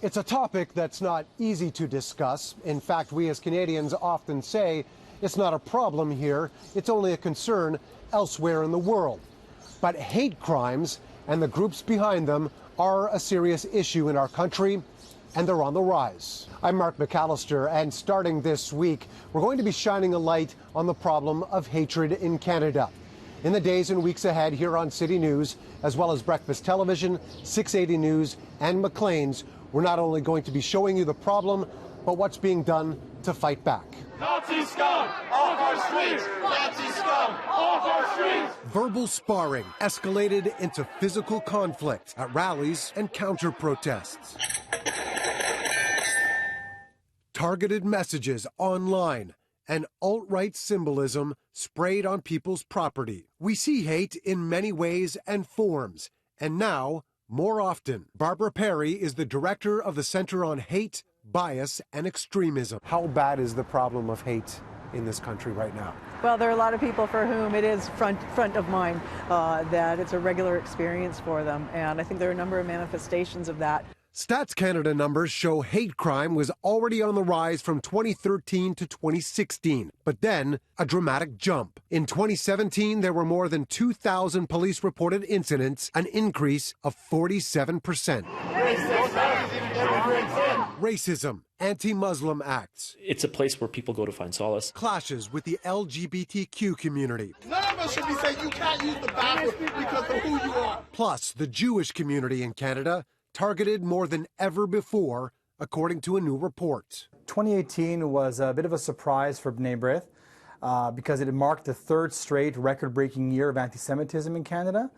It's a topic that's not easy to discuss. In fact, we as Canadians often say it's not a problem here, it's only a concern elsewhere in the world. But hate crimes and the groups behind them are a serious issue in our country, and they're on the rise. I'm McAllister, and starting this week, we're going to be shining a light on the problem of hatred in Canada. In the days and weeks ahead here on City News, as well as Breakfast Television, 680 News, and Maclean's, we're not only going to be showing you the problem, but what's being done to fight back. Nazi scum off our streets! Nazi scum off our streets! Verbal sparring escalated into physical conflict at rallies and counter-protests. Targeted messages online and alt-right symbolism sprayed on people's property. We see hate in many ways and forms, and now, more often. Barbara Perry is the director of the Center on Hate, Bias, and Extremism. How bad is the problem of hate in this country right now? Well, there are a lot of people for whom it is front of mind, that it's a regular experience for them, and I think there are a number of manifestations of that. Stats Canada numbers show hate crime was already on the rise from 2013 to 2016, but then a dramatic jump. In 2017, there were more than 2,000 police-reported incidents, an increase of 47%. Racism, anti-Muslim acts. It's a place where people go to find solace. Clashes with the LGBTQ community. None of us should be saying you can't use the bathroom because of who you are. Plus, the Jewish community in Canada, targeted more than ever before, according to a new report. 2018 was a bit of a surprise for B'nai B'rith because it marked the third straight record-breaking year of anti-Semitism in Canada.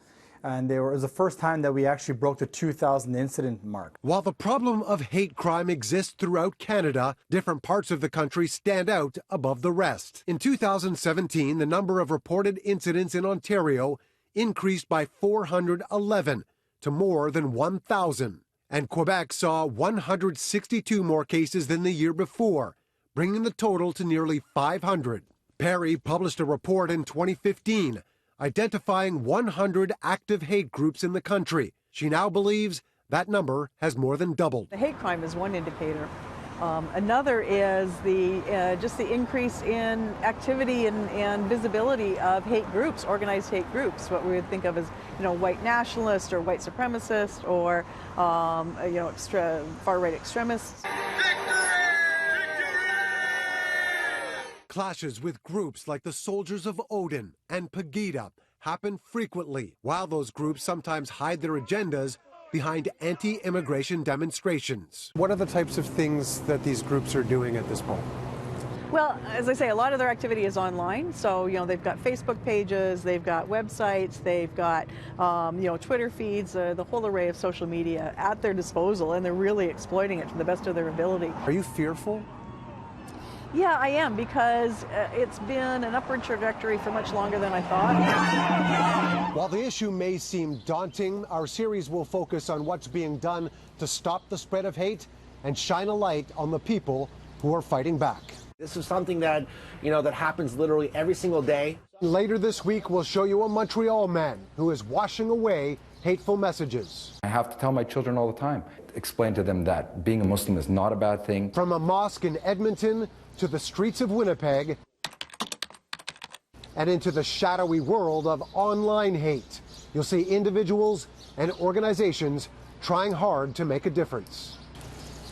And it was the first time that we actually broke the 2,000 incident mark. While the problem of hate crime exists throughout Canada, different parts of the country stand out above the rest. In 2017, the number of reported incidents in Ontario increased by 411 to more than 1,000. And Quebec saw 162 more cases than the year before, bringing the total to nearly 500. Perry published a report in 2015 identifying 100 active hate groups in the country. She now believes that number has more than doubled. The hate crime is one indicator. Another is just the increase in activity and visibility of hate groups, organized hate groups, what we would think of as, white nationalist or white supremacist or, far-right extremists. Clashes with groups like the Soldiers of Odin and Pegida happen frequently, while those groups sometimes hide their agendas behind anti-immigration demonstrations. What are the types of things that these groups are doing at this point? Well, as I say, a lot of their activity is online. So, they've got Facebook pages, they've got websites, they've got, Twitter feeds, the whole array of social media at their disposal, and they're really exploiting it to the best of their ability. Are you fearful? Yeah, I am, because it's been an upward trajectory for much longer than I thought. While the issue may seem daunting, our series will focus on what's being done to stop the spread of hate and shine a light on the people who are fighting back. This is something that, that happens literally every single day. Later this week, we'll show you a Montreal man who is washing away hateful messages. I have to tell my children all the time, explain to them that being a Muslim is not a bad thing. From a mosque in Edmonton to the streets of Winnipeg and into the shadowy world of online hate, you'll see individuals and organizations trying hard to make a difference.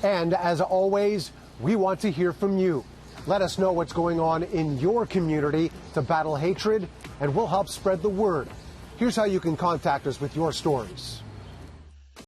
And as always, we want to hear from you. Let us know what's going on in your community to battle hatred, and we'll help spread the word. Here's how you can contact us with your stories.